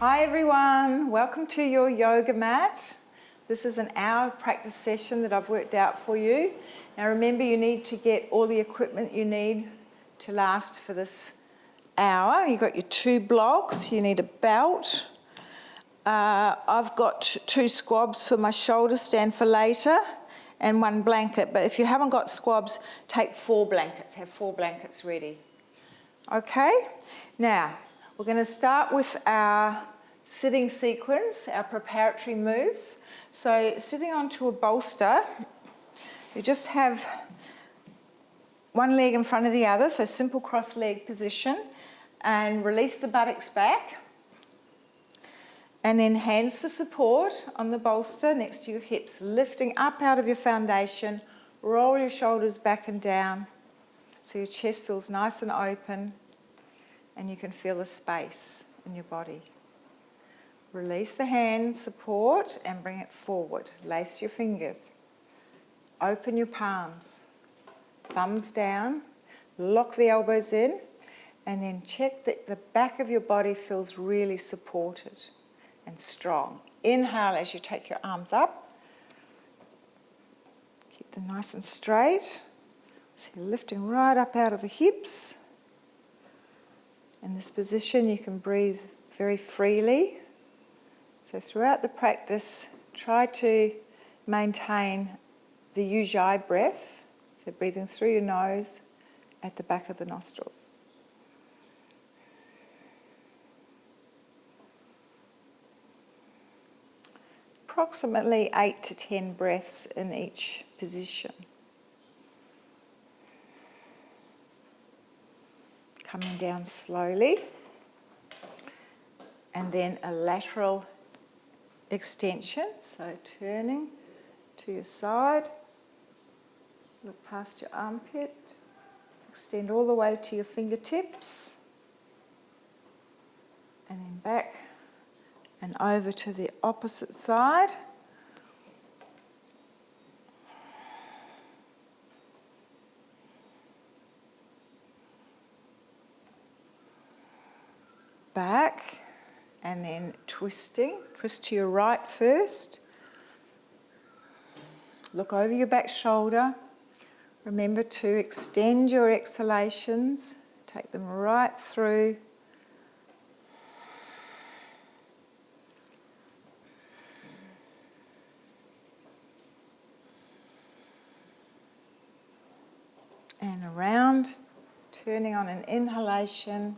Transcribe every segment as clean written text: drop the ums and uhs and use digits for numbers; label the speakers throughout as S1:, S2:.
S1: Hi everyone, welcome to your yoga mat. This is an hour practice session that I've worked out for you. Now remember, you need to get all the equipment you need to last for this hour. You've got your 2 blocks, you need a belt. I've got 2 squabs for my shoulder stand for later and 1 blanket, but if you haven't got squabs, take 4 blankets, have 4 blankets ready. Okay, now we're going to start with our sitting sequence, our preparatory moves. So sitting onto a bolster, you just have one leg in front of the other, so simple cross leg position, and release the buttocks back. And then hands for support on the bolster next to your hips, lifting up out of your foundation, roll your shoulders back and down so your chest feels nice and open and you can feel the space in your body. Release the hands, support, and bring it forward. Lace your fingers. Open your palms. Thumbs down. Lock the elbows in. And then check that the back of your body feels really supported and strong. Inhale as you take your arms up. Keep them nice and straight. So you're lifting right up out of the hips. In this position, you can breathe very freely. So throughout the practice, try to maintain the Ujjayi breath, so breathing through your nose at the back of the nostrils. Approximately 8 to 10 breaths in each position. Coming down slowly, and then a lateral extension, so turning to your side, look past your armpit, extend all the way to your fingertips, and then back and over to the opposite side. Back, and then twisting. Twist to your right first. Look over your back shoulder. Remember to extend your exhalations. Take them right through. And around, turning on an inhalation.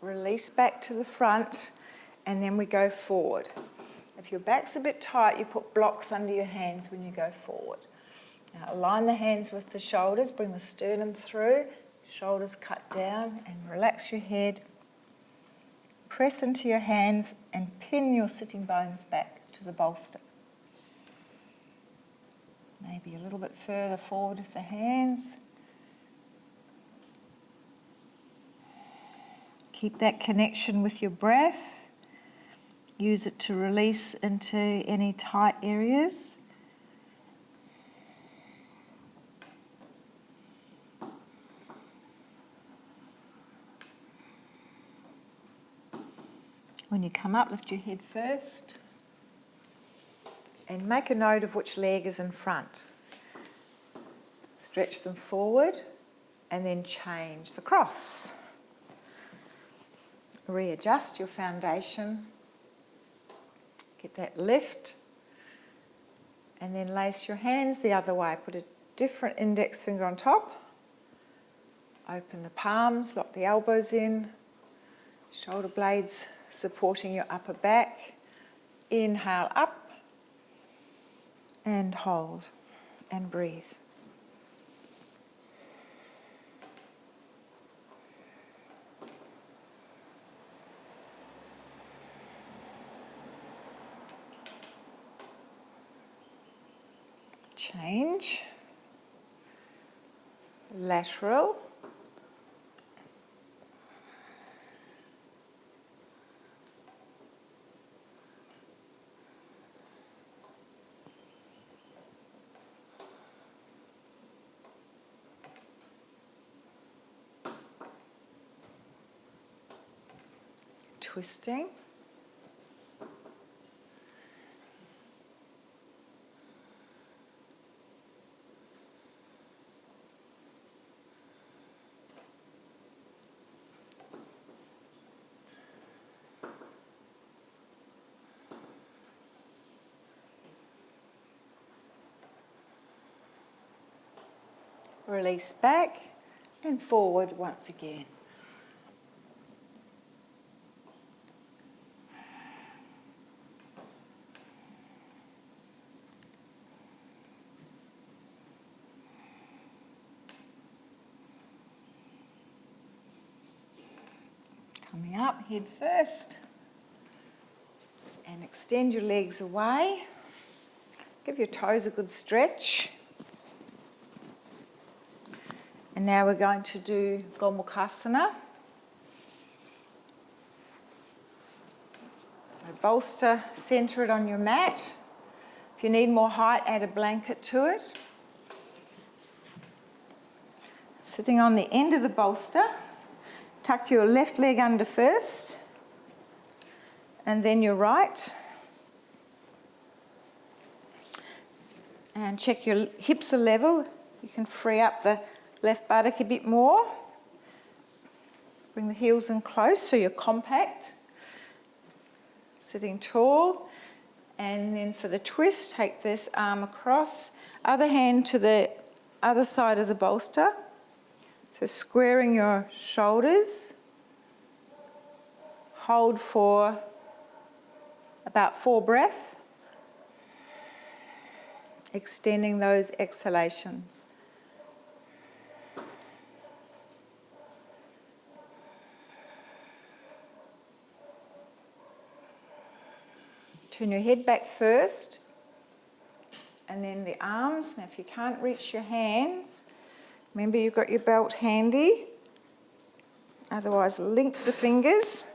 S1: Release back to the front, and then we go forward. If your back's a bit tight, you put blocks under your hands when you go forward. Now align the hands with the shoulders, bring the sternum through, shoulders cut down, and relax your head. Press into your hands and pin your sitting bones back to the bolster. Maybe a little bit further forward with the hands. Keep that connection with your breath. Use it to release into any tight areas. When you come up, lift your head first. And make a note of which leg is in front. Stretch them forward and then change the cross. Readjust your foundation, get that lift, and then lace your hands the other way. Put a different index finger on top, open the palms, lock the elbows in, shoulder blades supporting your upper back. Inhale up, and hold, and breathe. Change, lateral, Twisting. Release back and forward once again. Coming up, head first. And extend your legs away. Give your toes a good stretch. And now we're going to do Gomukhasana. So bolster, centre it on your mat. If you need more height, add a blanket to it. Sitting on the end of the bolster, tuck your left leg under first, and then your right. And check your hips are level. You can free up the left buttock a bit more. Bring the heels in close so you're compact. Sitting tall. And then for the twist, take this arm across. Other hand to the other side of the bolster. So squaring your shoulders. Hold for about 4 breaths. Extending those exhalations. Turn your head back first, and then the arms. Now if you can't reach your hands, remember you've got your belt handy, otherwise link the fingers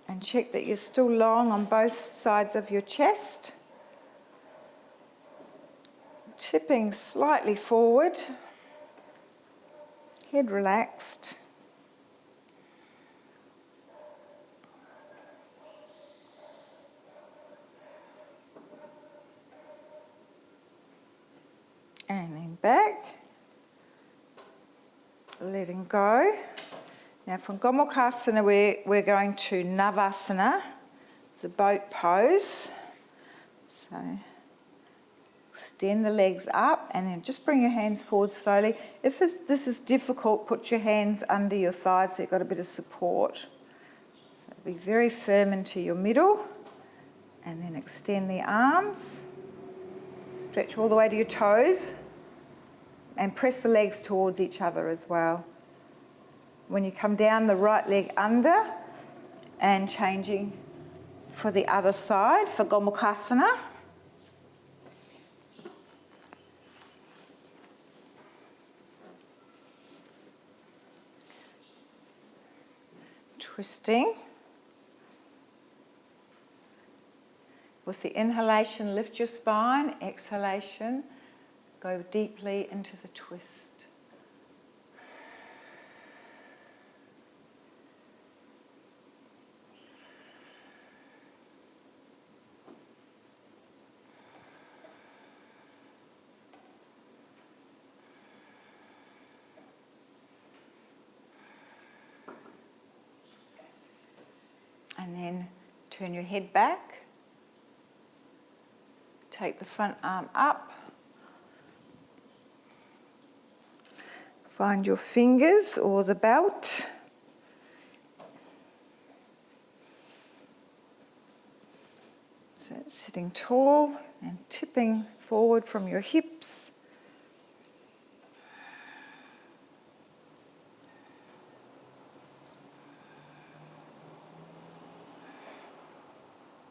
S1: and check that you're still long on both sides of your chest. Tipping slightly forward, head relaxed. And then back, letting go. Now from Gomukhasana we're going to Navasana, the boat pose. So extend the legs up and then just bring your hands forward slowly. If this is difficult, put your hands under your thighs so you've got a bit of support. So be very firm into your middle and then extend the arms. Stretch all the way to your toes and press the legs towards each other as well. When you come down, the right leg under and changing for the other side for Gomukhasana. Twisting. With the inhalation, lift your spine. Exhalation, go deeply into the twist. And then turn your head back. Take the front arm up. Find your fingers or the belt. So sitting tall and tipping forward from your hips.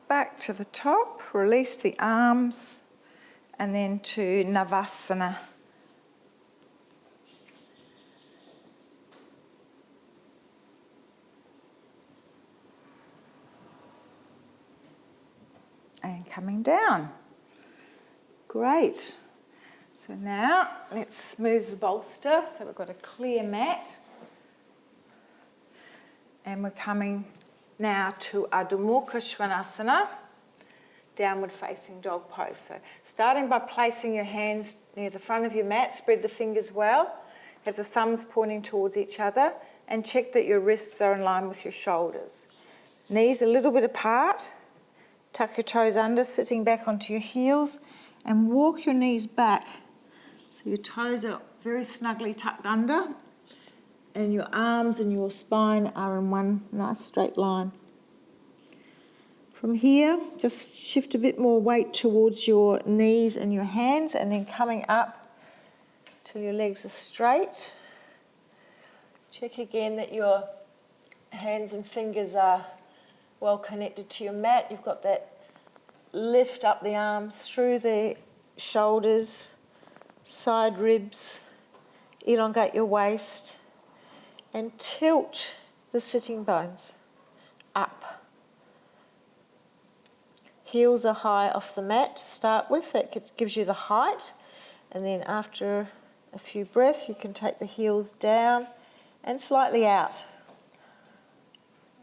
S1: Back to the top, release the arms, and then to Navasana. And coming down. Great. So now let's move the bolster so we've got a clear mat. And we're coming now to Adho Mukha Svanasana, downward facing dog pose. So starting by placing your hands near the front of your mat, spread the fingers well, have the thumbs pointing towards each other, and check that your wrists are in line with your shoulders. Knees a little bit apart, tuck your toes under, sitting back onto your heels, and walk your knees back so your toes are very snugly tucked under and your arms and your spine are in one nice straight line. From here, just shift a bit more weight towards your knees and your hands, and then coming up till your legs are straight. Check again that your hands and fingers are well connected to your mat. You've got that lift up the arms through the shoulders, side ribs, elongate your waist, and tilt the sitting bones up. Heels are high off the mat to start with, that gives you the height, and then after a few breaths you can take the heels down and slightly out.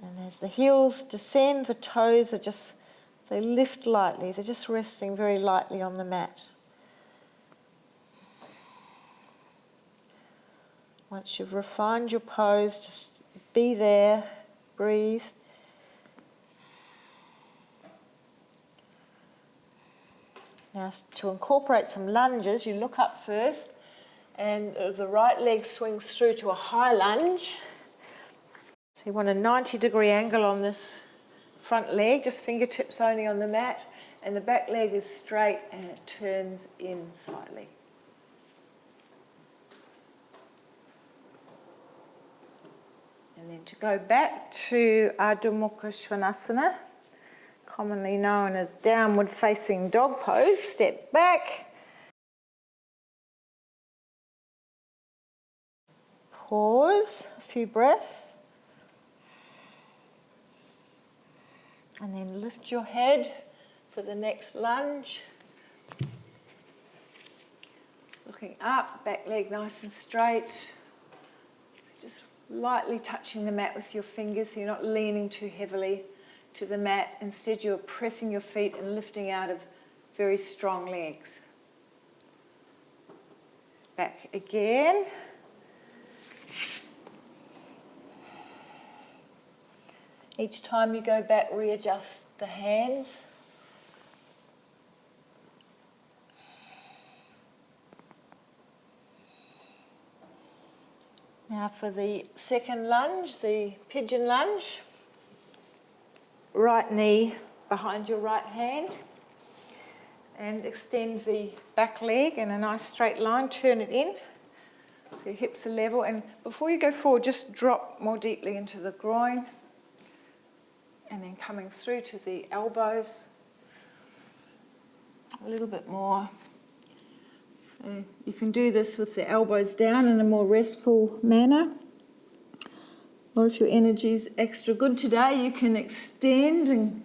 S1: And as the heels descend, the toes they lift lightly, they're just resting very lightly on the mat. Once you've refined your pose, just be there, breathe. Now to incorporate some lunges, you look up first and the right leg swings through to a high lunge. So you want a 90-degree angle on this front leg, just fingertips only on the mat, and the back leg is straight and it turns in slightly. And then to go back to Adho Mukha Svanasana, commonly known as downward facing dog pose, step back, pause, a few breaths, and then lift your head for the next lunge. Looking up, back leg nice and straight, just lightly touching the mat with your fingers so you're not leaning too heavily to the mat. Instead you're pressing your feet and lifting out of very strong legs. Back again. Each time you go back, readjust the hands. Now for the second lunge, the pigeon lunge. Right knee behind your right hand and extend the back leg in a nice straight line, turn it in so your hips are level, and before you go forward just drop more deeply into the groin and then coming through to the elbows a little bit more. You can do this with the elbows down in a more restful manner. Or if your energy's extra good today, you can extend and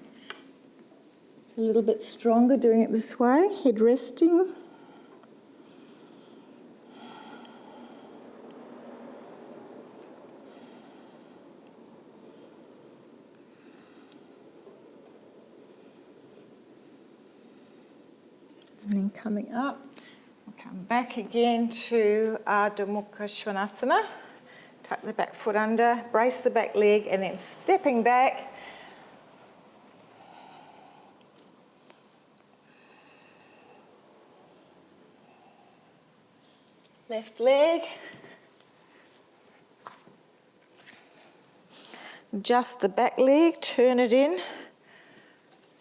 S1: it's a little bit stronger doing it this way, head resting. And then coming up, we'll come back again to Adho Mukha Svanasana. Tuck the back foot under, brace the back leg, and then stepping back. Left leg. Adjust the back leg, turn it in.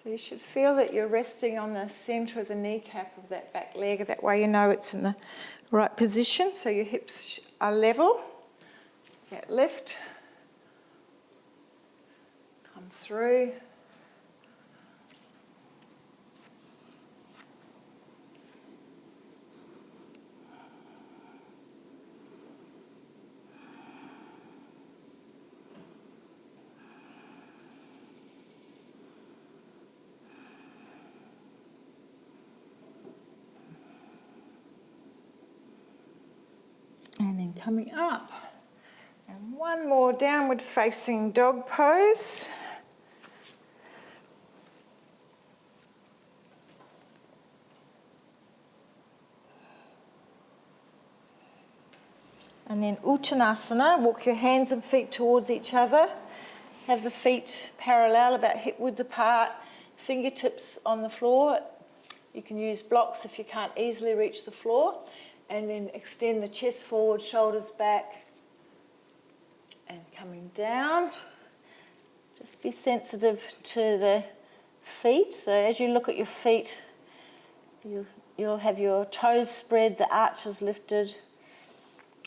S1: So you should feel that you're resting on the centre of the kneecap of that back leg. That way you know it's in the right position, so your hips are level. That lift, come through, and then coming up. And One more downward facing dog pose. And then Uttanasana, walk your hands and feet towards each other. Have the feet parallel, about hip width apart, fingertips on the floor. You can use blocks if you can't easily reach the floor. And then extend the chest forward, shoulders back. And coming down. Just be sensitive to the feet. So as you look at your feet, you'll have your toes spread, the arches lifted.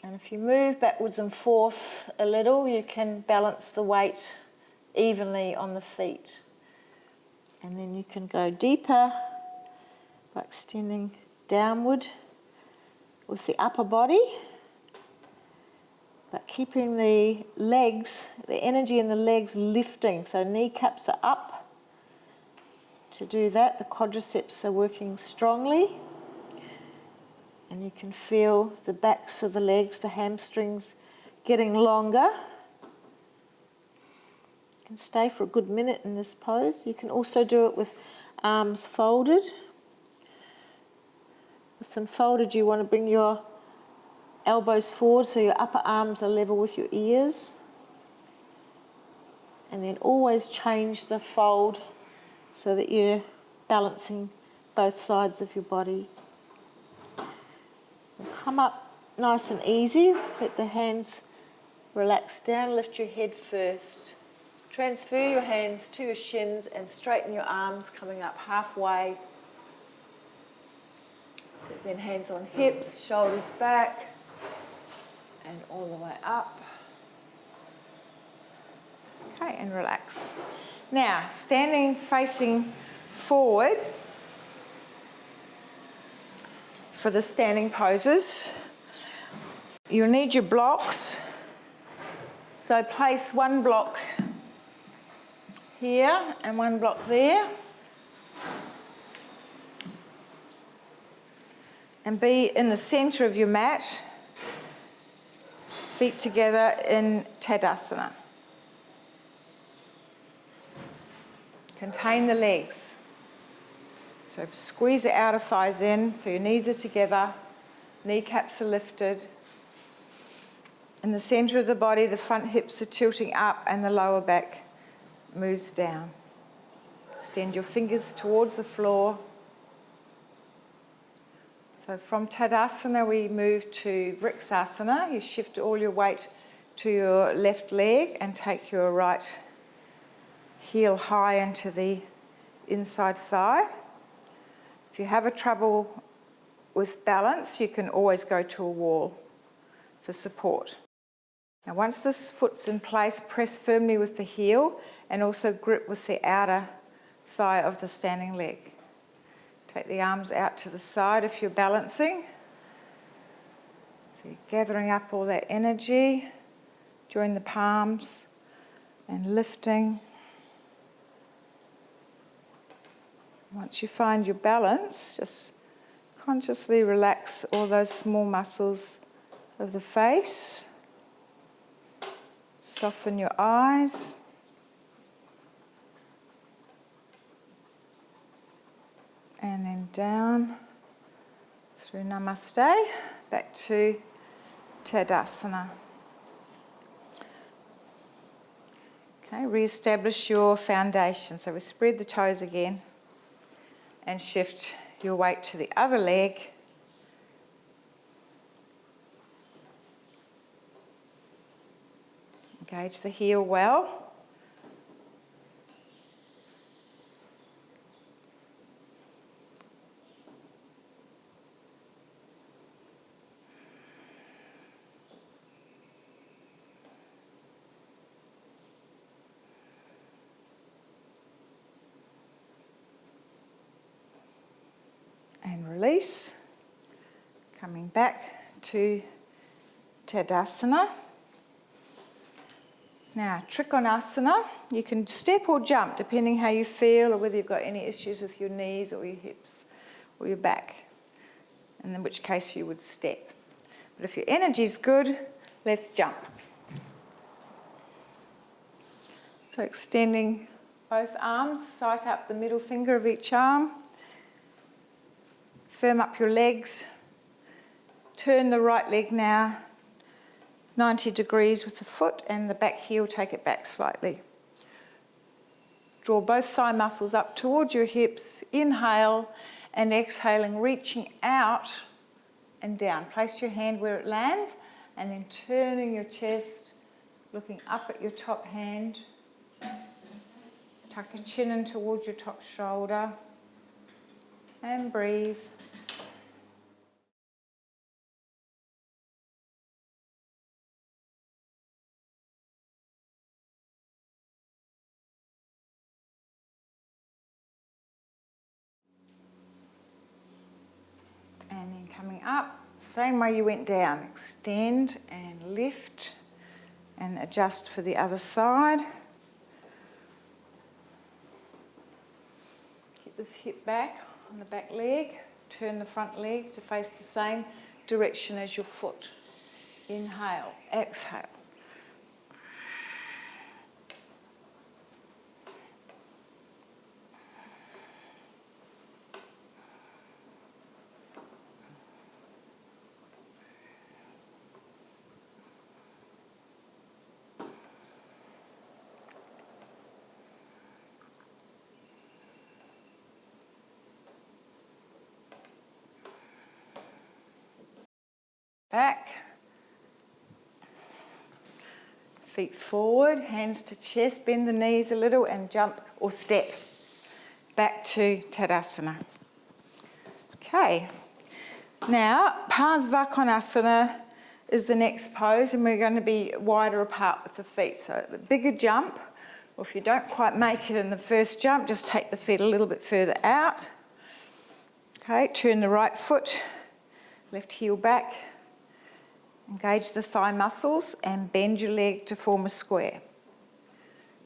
S1: And if you move backwards and forth a little, you can balance the weight evenly on the feet. And then you can go deeper by extending downward with the upper body, but keeping the legs, the energy in the legs lifting. So kneecaps are up. To do that, the quadriceps are working strongly. And you can feel the backs of the legs, the hamstrings getting longer. You can stay for a good minute in this pose. You can also do it with arms folded. With them folded, you want to bring your elbows forward so your upper arms are level with your ears. And then always change the fold so that you're balancing both sides of your body. Come up nice and easy. Let the hands relax down. Lift your head first. Transfer your hands to your shins and straighten your arms, coming up halfway. So then hands on hips, shoulders back, and all the way up. Okay, and relax. Now, standing facing forward for the standing poses, you'll need your blocks. So place one block here and one block there. And be in the centre of your mat, feet together in Tadasana. Contain the legs. So squeeze the outer thighs in, so your knees are together, kneecaps are lifted. In the centre of the body, the front hips are tilting up and the lower back moves down. Extend your fingers towards the floor. So from Tadasana, we move to Vriksasana. You shift all your weight to your left leg and take your right heel high into the inside thigh. If you have a trouble with balance, you can always go to a wall for support. Now once this foot's in place, press firmly with the heel and also grip with the outer thigh of the standing leg. Take the arms out to the side if you're balancing. So you're gathering up all that energy, join the palms and lifting. Once you find your balance, just consciously relax all those small muscles of the face. Soften your eyes. And then down through Namaste, back to Tadasana. Okay, re-establish your foundation. So we spread the toes again and shift your weight to the other leg. Engage the heel well. And release. Coming back to Tadasana. Now, Trikonasana. You can step or jump depending how you feel or whether you've got any issues with your knees or your hips or your back, and in which case you would step. But if your energy's good, let's jump. So extending both arms, sight up the middle finger of each arm. Firm up your legs. Turn the right leg now 90 degrees with the foot and the back heel, take it back slightly. Draw both thigh muscles up towards your hips. Inhale and exhaling, reaching out and down. Place your hand where it lands and then turning your chest, looking up at your top hand. Tuck your chin in towards your top shoulder and breathe. And then coming up, same way you went down. Extend and lift and adjust for the other side. Keep this hip back on the back leg. Turn the front leg to face the same direction as your foot. Inhale, exhale. Back, feet forward, hands to chest, bend the knees a little and jump or step back to Tadasana. Okay, now Parsvakonasana is the next pose and we're going to be wider apart with the feet. So the bigger jump, or if you don't quite make it in the first jump, just take the feet a little bit further out. Okay, turn the right foot, left heel back. Engage the thigh muscles and bend your leg to form a square.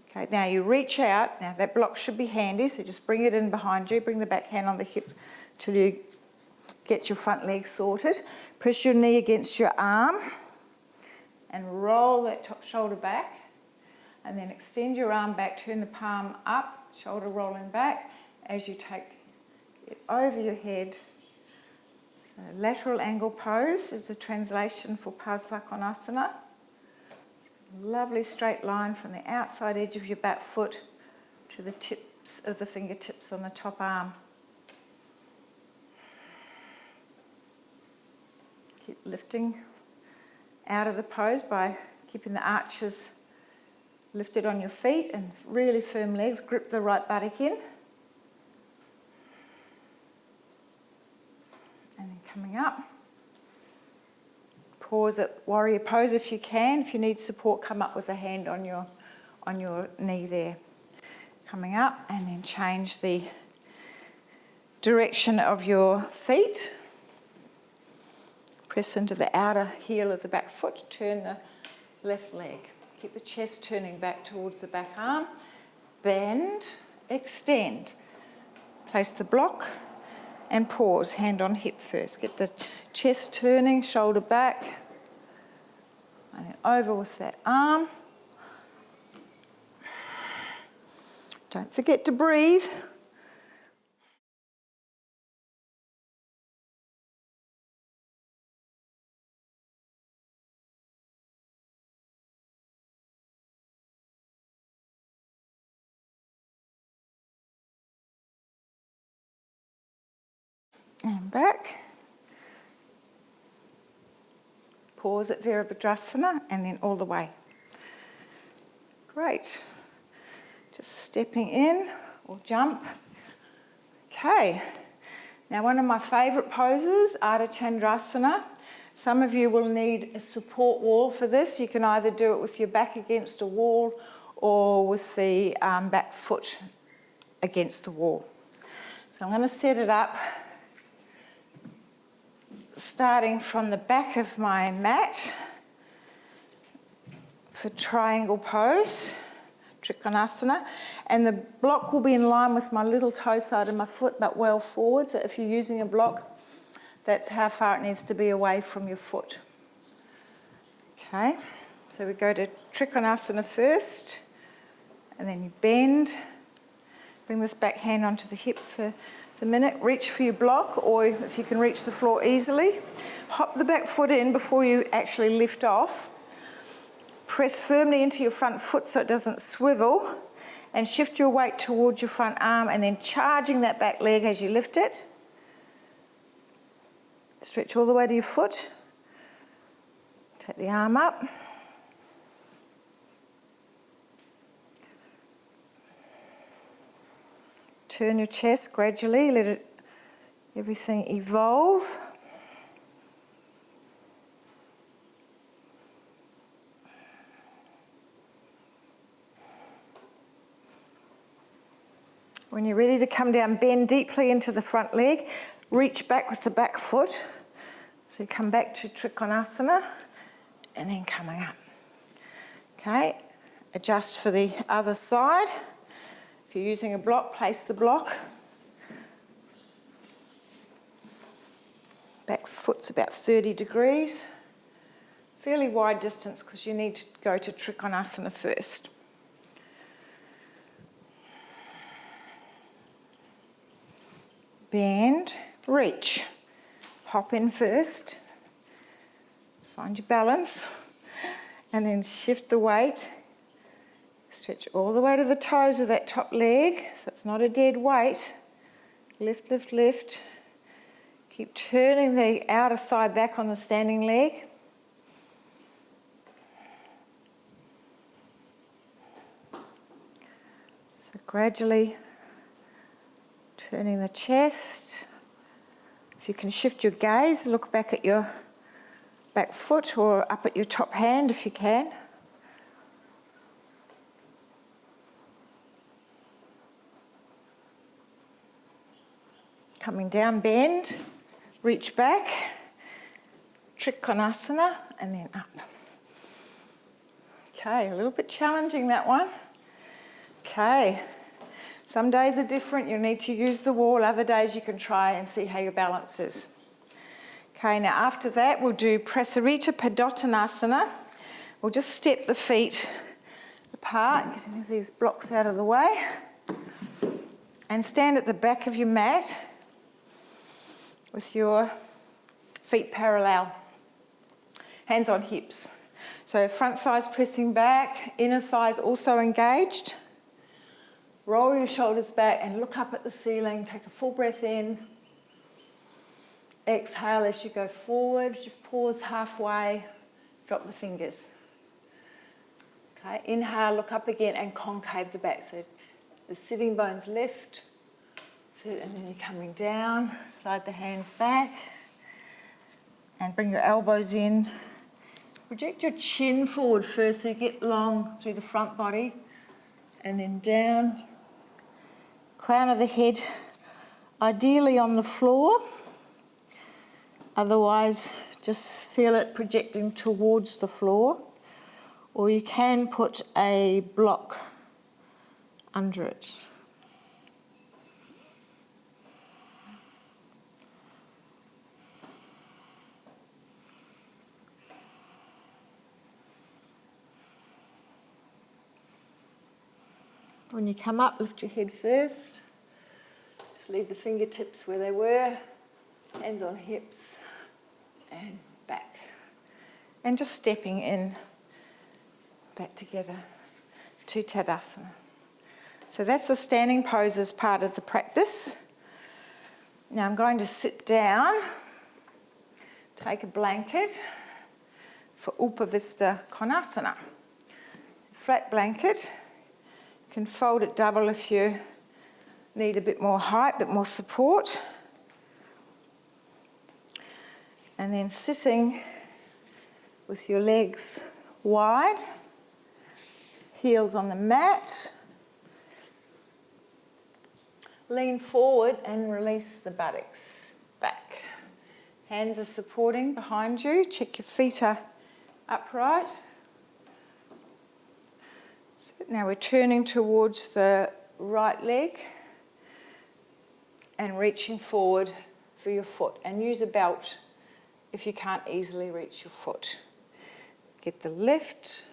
S1: Okay, now you reach out. Now that block should be handy, so just bring it in behind you. Bring the back hand on the hip till you get your front leg sorted. Press your knee against your arm and roll that top shoulder back. And then extend your arm back, turn the palm up, shoulder rolling back as you take it over your head. So lateral angle pose is the translation for Parsvakonasana. Lovely straight line from the outside edge of your back foot to the tips of the fingertips on the top arm. Keep lifting out of the pose by keeping the arches lifted on your feet and really firm legs. Grip the right buttock in. And then coming up, pause at warrior pose if you can. If you need support, come up with a hand on your knee there. Coming up and then change the direction of your feet. Press into the outer heel of the back foot, turn the left leg. Keep the chest turning back towards the back arm. Bend, extend. Place the block and pause, hand on hip first. Get the chest turning, shoulder back, and then over with that arm. Don't forget to breathe. And back. Pause at Virabhadrasana and then all the way. Great. Just stepping in or jump. Okay. Now one of my favourite poses, Ardha Chandrasana. Some of you will need a support wall for this. You can either do it with your back against a wall or with the back foot against the wall. So I'm going to set it up starting from the back of my mat for triangle pose, Trikonasana, and the block will be in line with my little toe side of my foot but well forward. So if you're using a block, that's how far it needs to be away from your foot. Okay, so we go to Trikonasana first And then you bend. Bring this back hand onto the hip for the minute. Reach for your block, or if you can reach the floor easily. Hop the back foot in before you actually lift off. Press firmly into your front foot so it doesn't swivel, and shift your weight towards your front arm, and then charging that back leg as you lift it. Stretch all the way to your foot. Take the arm up. Turn your chest gradually, let everything evolve. When you're ready to come down, bend deeply into the front leg, reach back with the back foot. So you come back to Trikonasana and then coming up. Okay, adjust for the other side. If you're using a block, place the block. Back foot's about 30 degrees. Fairly wide distance because you need to go to Trikonasana first. Bend, reach. Hop in first. Find your balance. And then shift the weight. Stretch all the way to the toes of that top leg, so it's not a dead weight. Lift, lift, lift. Keep turning the outer thigh back on the standing leg. So gradually turning the chest. If you can shift your gaze, look back at your back foot or up at your top hand if you can. Coming down, bend, reach back, Trikonasana, and then up. Okay, a little bit challenging that one. Okay, some days are different, you'll need to use the wall, other days you can try and see how your balance is. Okay, now after that we'll do Prasarita Padottanasana. We'll just step the feet apart, getting these blocks out of the way, and stand at the back of your mat with your feet parallel, hands on hips. So front thighs pressing back, inner thighs also engaged. Roll your shoulders back and look up at the ceiling. Take a full breath in. Exhale as you go forward. Just pause halfway. Drop the fingers. Okay, inhale, look up again and concave the back. So the sitting bones lift. And then you're coming down, slide the hands back and bring your elbows in. Project your chin forward first so you get long through the front body, and then down. Crown of the head ideally on the floor, otherwise just feel it projecting towards the floor, or you can put a block under it. When you come up, lift your head first. Just leave the fingertips where they were. Hands on hips and back. And just stepping in, back together to Tadasana. So that's the standing pose as part of the practice. Now I'm going to sit down, take a blanket for Upavista Konasana. Flat blanket. You can fold it double if you need a bit more height, a bit more support. And then sitting with your legs wide, heels on the mat. Lean forward and release the buttocks back. Hands are supporting behind you. Check your feet are upright. So now we're turning towards the right leg and reaching forward for your foot, and use a belt if you can't easily reach your foot. Get the lift,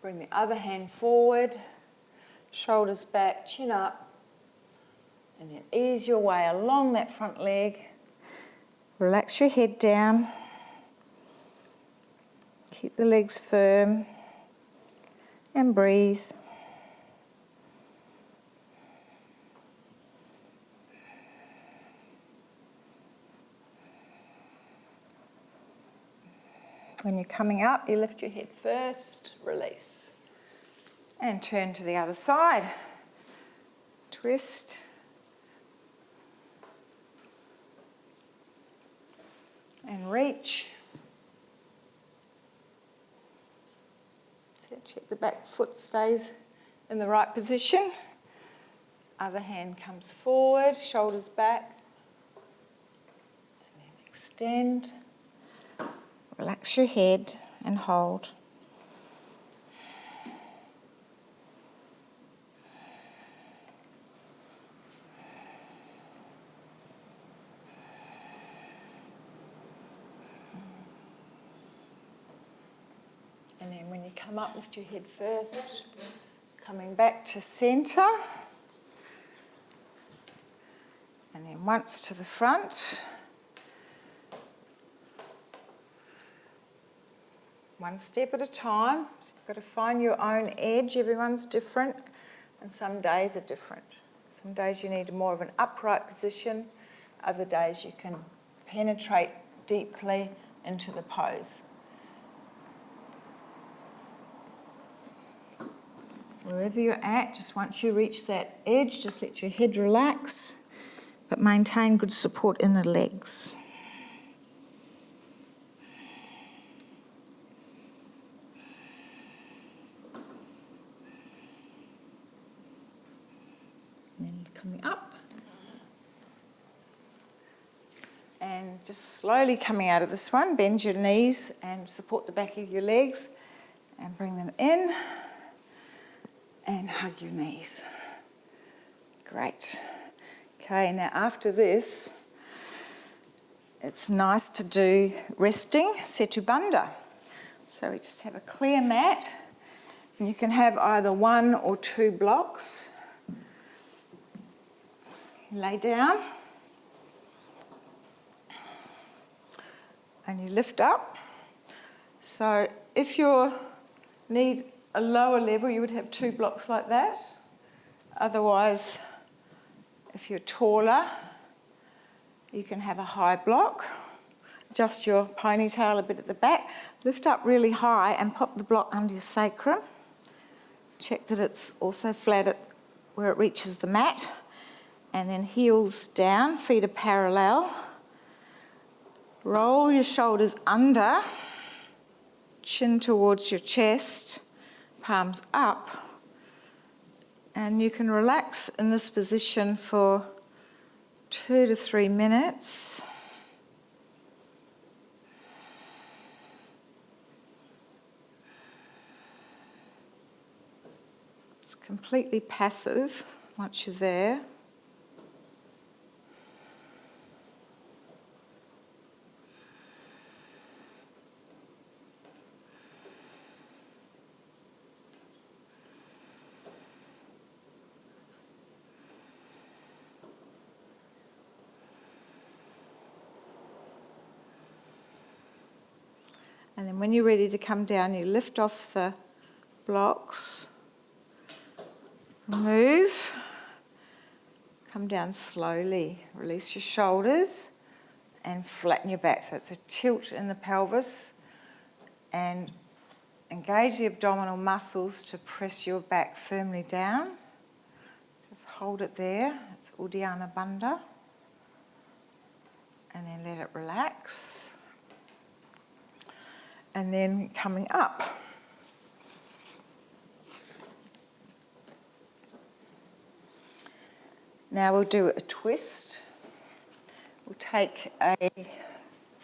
S1: bring the other hand forward, shoulders back, chin up, and then ease your way along that front leg. Relax your head down. Keep the legs firm and breathe. When you're coming up, you lift your head first, release. And turn to the other side. Twist. And reach. So check the back foot stays in the right position. Other hand comes forward, shoulders back. And then extend. Relax your head and hold. And then when you come up, lift your head first. Coming back to centre. And then once to the front. One step at a time. You've got to find your own edge. Everyone's different, and some days are different. Some days you need more of an upright position. Other days you can penetrate deeply into the pose. Wherever you're at, just once you reach that edge, just let your head relax, but maintain good support in the legs. And then coming up. And just slowly coming out of this one, bend your knees and support the back of your legs and bring them in. And hug your knees. Great. Okay, now after this, it's nice to do resting setu bandha. So we just have a clear mat, and you can have either 1 or 2 blocks. Lay down, and you lift up. So if you need a lower level, you would have 2 blocks like that. Otherwise, if you're taller, you can have a high block. Adjust your ponytail a bit at the back. Lift up really high and pop the block under your sacrum. Check that it's also flat at where it reaches the mat. And then heels down, feet are parallel. Roll your shoulders under, chin towards your chest. Palms up, and you can relax in this position for 2 to 3 minutes. It's completely passive once you're there. And then when you're ready to come down, you lift off the blocks, move, come down slowly, release your shoulders and flatten your back. So it's a tilt in the pelvis, and engage the abdominal muscles to press your back firmly down. Just hold it there, it's Uddiyana Bandha, and then let it relax. And then coming up. Now we'll do a twist. We'll take a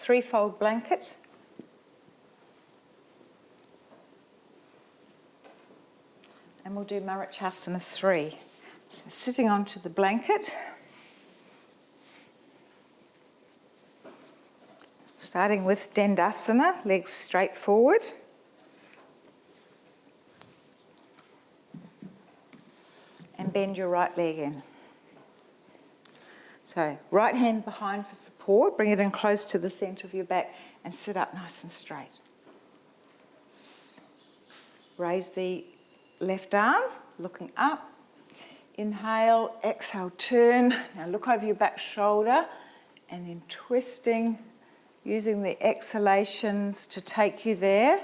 S1: 3-fold blanket. And we'll do Marichyasana 3. So sitting onto the blanket. Starting with Dandasana, legs straight forward. and bend your right leg in. So right hand behind for support, bring it in close to the centre of your back and sit up nice and straight. Raise the left arm, looking up. Inhale, exhale, turn. Now look over your back shoulder and then twisting, using the exhalations to take you there.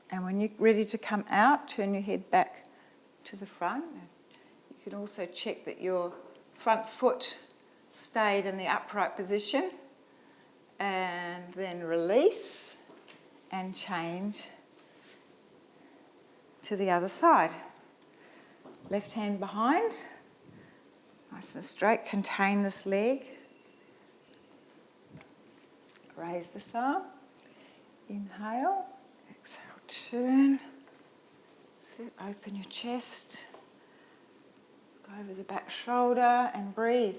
S1: And when you're ready to come out, turn your head back to the front. You can also check that your front foot stayed in the upright position, and then release and change to the other side. Left hand behind, nice and straight, contain this leg. Raise this arm, inhale, exhale, turn, sit, open your chest, go over the back shoulder and breathe.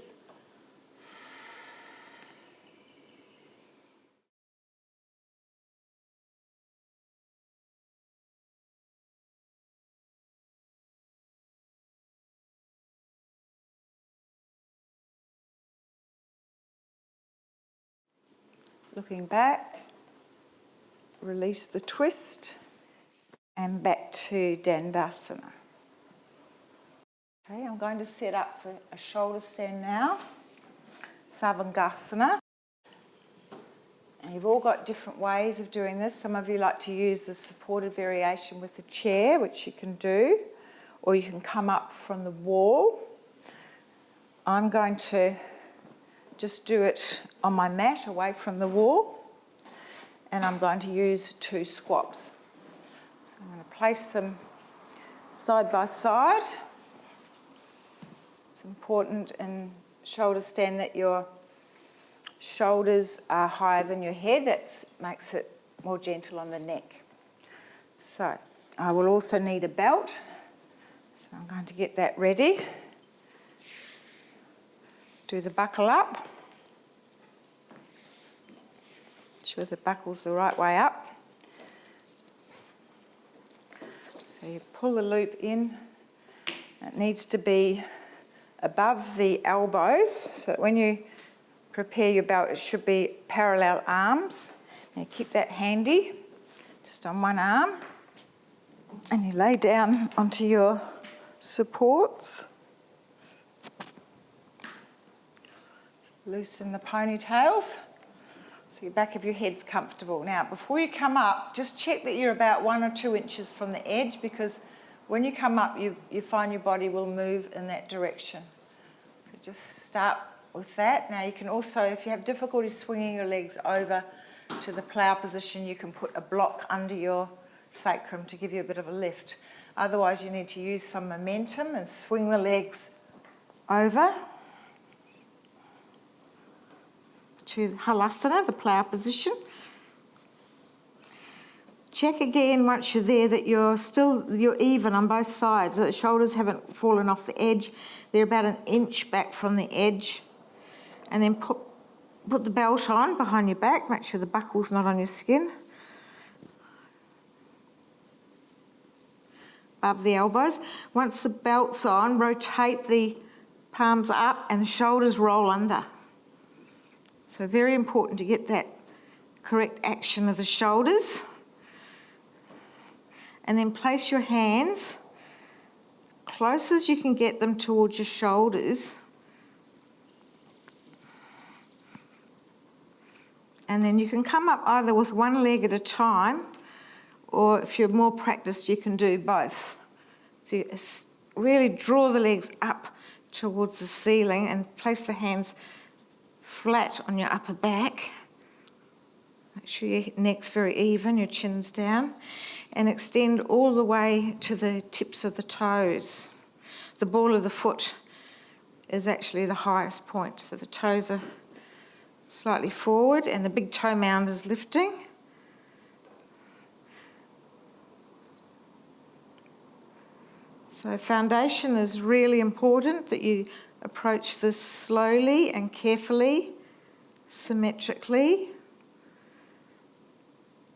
S1: Looking back, release the twist and back to Dandasana. Okay, I'm going to set up for a shoulder stand now, Savangasana. And you've all got different ways of doing this. Some of you like to use the supported variation with the chair, which you can do, or you can come up from the wall. I'm going to just do it on my mat away from the wall, and I'm going to use 2 squats. So I'm going to place them side by side. It's important in shoulder stand that your shoulders are higher than your head. That makes it more gentle on the neck. So I will also need a belt. So I'm going to get that ready. Do the buckle up. Ensure the buckle's the right way up. So you pull the loop in. It needs to be above the elbows, so that when you prepare your belt, it should be parallel arms. Now keep that handy, just on one arm. And you lay down onto your supports. Loosen the ponytails so your back of your head's comfortable. Now, before you come up, just check that you're about 1 or 2 inches from the edge, because when you come up, you find your body will move in that direction. So just start with that. Now, you can also, if you have difficulty swinging your legs over to the plough position, you can put a block under your sacrum to give you a bit of a lift. Otherwise, you need to use some momentum and swing the legs over to Halasana, the plough position. Check again once you're there that you're even on both sides, that the shoulders haven't fallen off the edge. They're about 1 inch back from the edge. And then put the belt on behind your back. Make sure the buckle's not on your skin. Above the elbows. Once the belt's on, rotate the palms up and the shoulders roll under. So very important to get that correct action of the shoulders. And then place your hands close as you can get them towards your shoulders. And then you can come up either with one leg at a time, or if you're more practiced, you can do both. So you really draw the legs up towards the ceiling and place the hands flat on your upper back. Make sure your neck's very even, your chin's down, and extend all the way to the tips of the toes. The ball of the foot is actually the highest point, so the toes are slightly forward and the big toe mound is lifting. So foundation is really important, that you approach this slowly and carefully, symmetrically,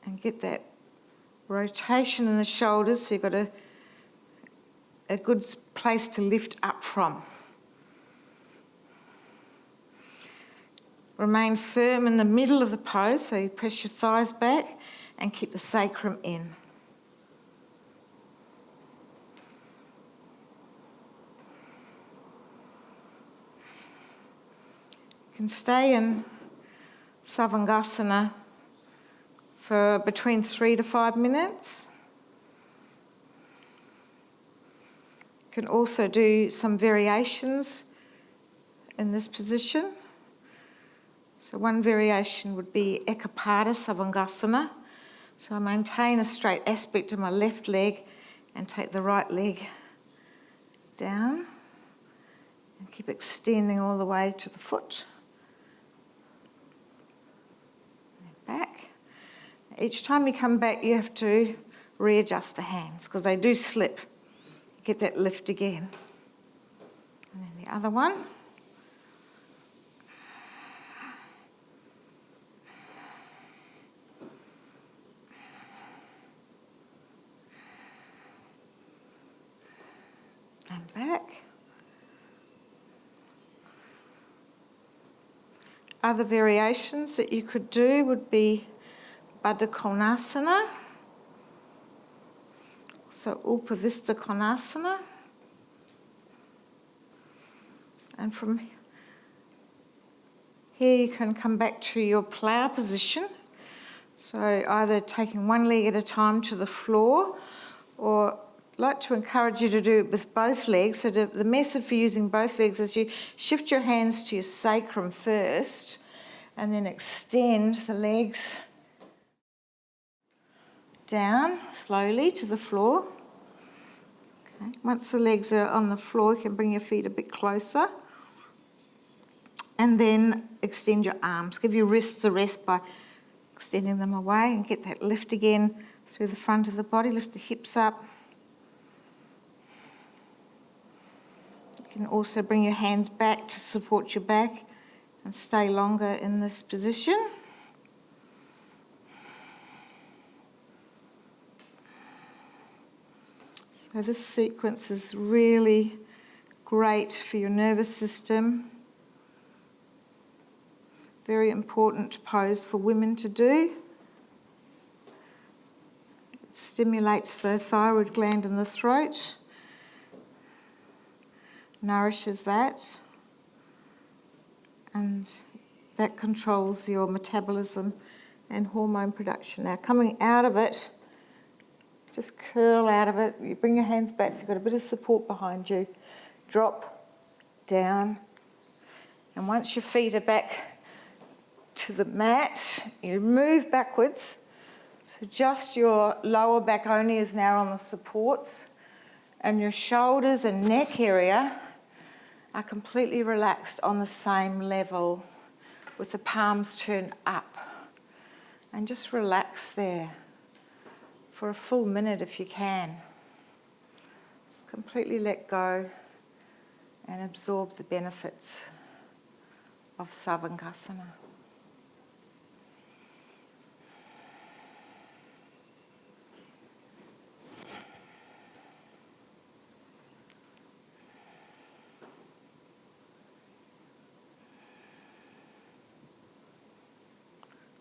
S1: and get that rotation in the shoulders so you've got a good place to lift up from. Remain firm in the middle of the pose, so you press your thighs back and keep the sacrum in. You can stay in Savangasana for between 3 to 5 minutes. You can also do some variations in this position. So one variation would be Ekapada Savangasana. So I maintain a straight aspect of my left leg and take the right leg down and keep extending all the way to the foot. And back. Each time you come back, you have to readjust the hands because they do slip. Get that lift again. And then the other one. And back. Other variations that you could do would be Baddha Konasana, so Upavista Konasana, and from here you can come back to your plough position, so either taking one leg at a time to the floor, or I'd like to encourage you to do it with both legs. So the method for using both legs is you shift your hands to your sacrum first and then extend the legs down slowly to the floor. Okay. Once the legs are on the floor, you can bring your feet a bit closer and then extend your arms. Give your wrists a rest by extending them away and get that lift again through the front of the body. Lift the hips up. You can also bring your hands back to support your back and stay longer in this position. So this sequence is really great for your nervous system. Very important pose for women to do. It stimulates the thyroid gland in the throat, nourishes that, and that controls your metabolism and hormone production. Now coming out of it, just curl out of it. You bring your hands back so you've got a bit of support behind you. Drop down. And once your feet are back to the mat, you move backwards. So just your lower back only is now on the supports, and your shoulders and neck area are completely relaxed on the same level with the palms turned up. And just relax there for a full minute if you can. Just completely let go and absorb the benefits of Savangasana.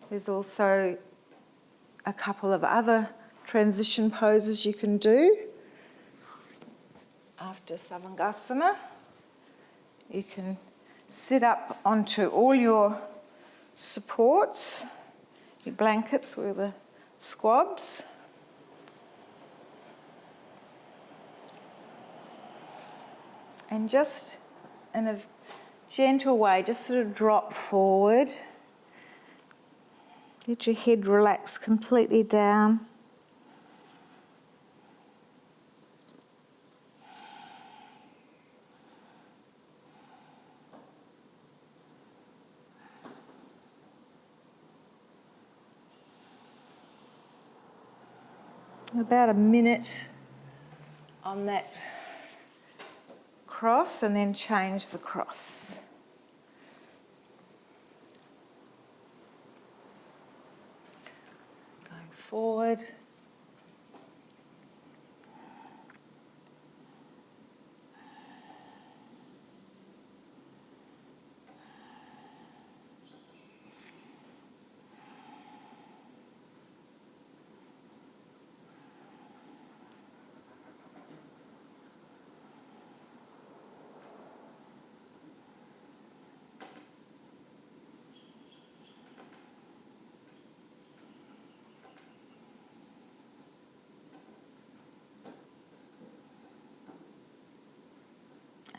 S1: There's also a couple of other transition poses you can do after Savangasana. You can sit up onto all your supports, your blankets or the squabs. And just in a gentle way, just sort of drop forward. Let your head relax completely down. About a minute on that cross and then change the cross. Going forward.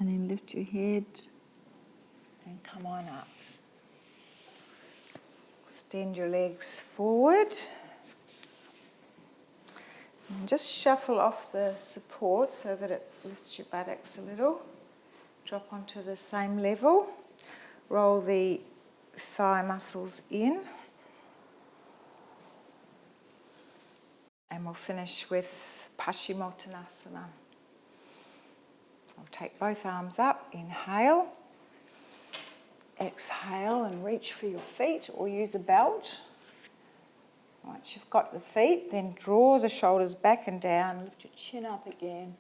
S1: And then lift your head and come on up. Extend your legs forward. And just shuffle off the support so that it lifts your buttocks a little. Drop onto the same level. Roll the thigh muscles in. And we'll finish with Paschimottanasana. I'll take both arms up, inhale, exhale and reach for your feet or use a belt. Once you've got the feet, then draw the shoulders back and down, lift your chin up again.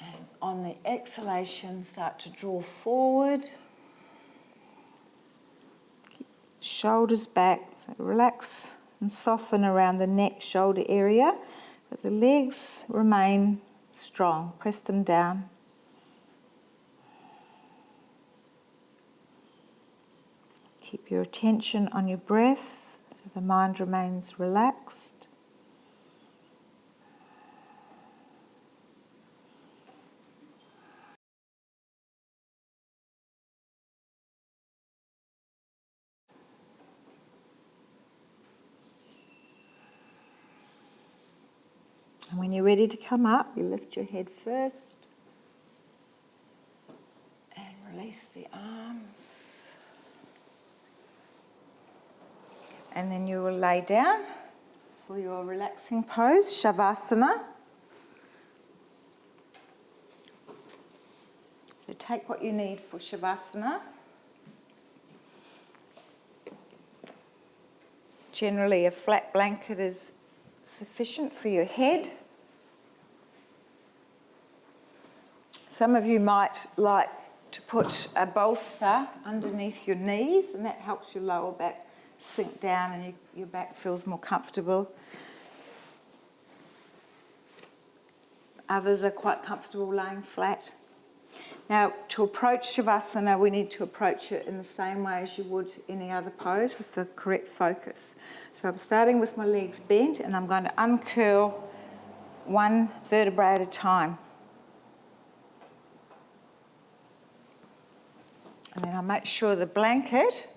S1: And on the exhalation, start to draw forward. Keep shoulders back, so relax and soften around the neck, shoulder area, but the legs remain strong. Press them down. Keep your attention on your breath so the mind remains relaxed. And when you're ready to come up, you lift your head first and release the arms. And then you will lay down for your relaxing pose, Shavasana. So take what you need for Shavasana. Generally, a flat blanket is sufficient for your head. Some of you might like to put a bolster underneath your knees, and that helps your lower back sink down and your back feels more comfortable. Others are quite comfortable laying flat. Now, to approach Shavasana, we need to approach it in the same way as you would any other pose with the correct focus. So I'm starting with my legs bent and I'm going to uncurl one vertebrae at a time. And then I'll make sure the blanket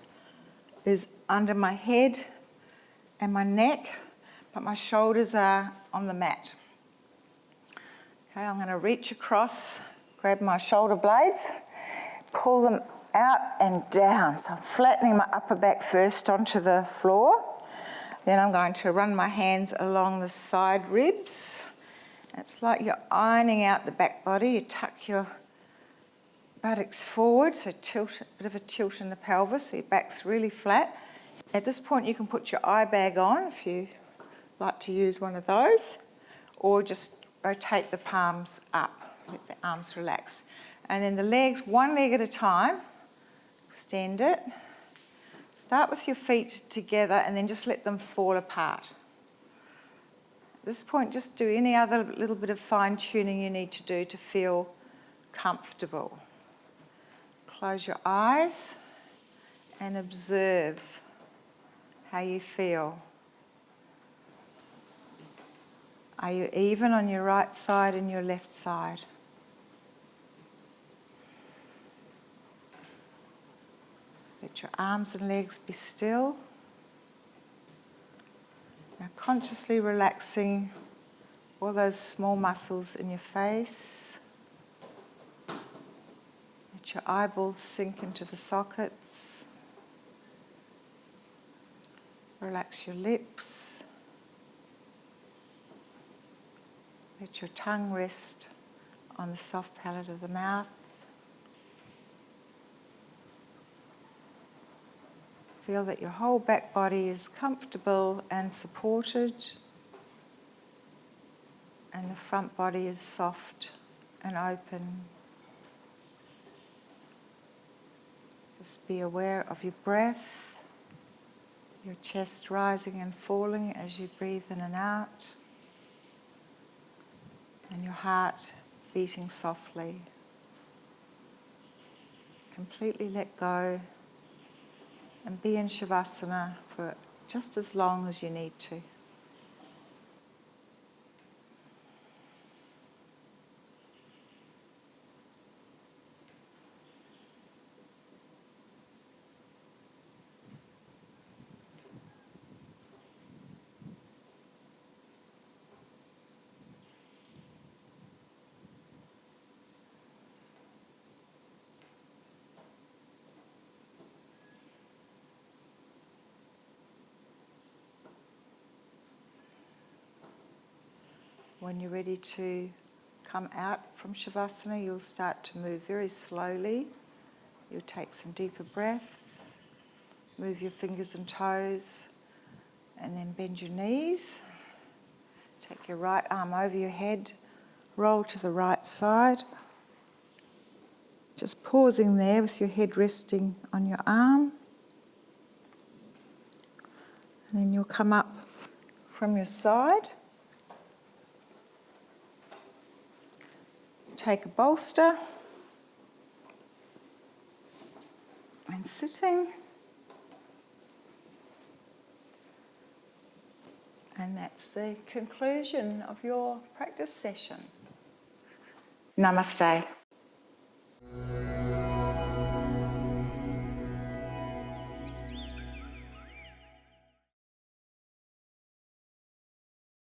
S1: is under my head and my neck, but my shoulders are on the mat. Okay, I'm going to reach across, grab my shoulder blades, pull them out and down. So I'm flattening my upper back first onto the floor. Then I'm going to run my hands along the side ribs. It's like you're ironing out the back body. You tuck your buttocks forward, so tilt, a bit of a tilt in the pelvis, so your back's really flat. At this point you can put your eye bag on if you like to use one of those, or just rotate the palms up, let the arms relax. And then the legs, one leg at a time, extend it. Start with your feet together and then just let them fall apart. At this point, just do any other little bit of fine tuning you need to do to feel comfortable. Close your eyes and observe how you feel. Are you even on your right side and your left side? Let your arms and legs be still. Now consciously relaxing all those small muscles in your face. Let your eyeballs sink into the sockets. Relax your lips. Let your tongue rest on the soft palate of the mouth. Feel that your whole back body is comfortable and supported, and the front body is soft and open. Just be aware of your breath, your chest rising and falling as you breathe in and out, and your heart beating softly. Completely let go and be in Shavasana for just as long as you need to. When you're ready to come out from Shavasana, you'll start to move very slowly. You'll take some deeper breaths, move your fingers and toes, and then bend your knees. Take your right arm over your head, roll to the right side. Just pausing there with your head resting on your arm. And then you'll come up from your side. Take a bolster and sitting. And that's the conclusion of your practice session. Namaste.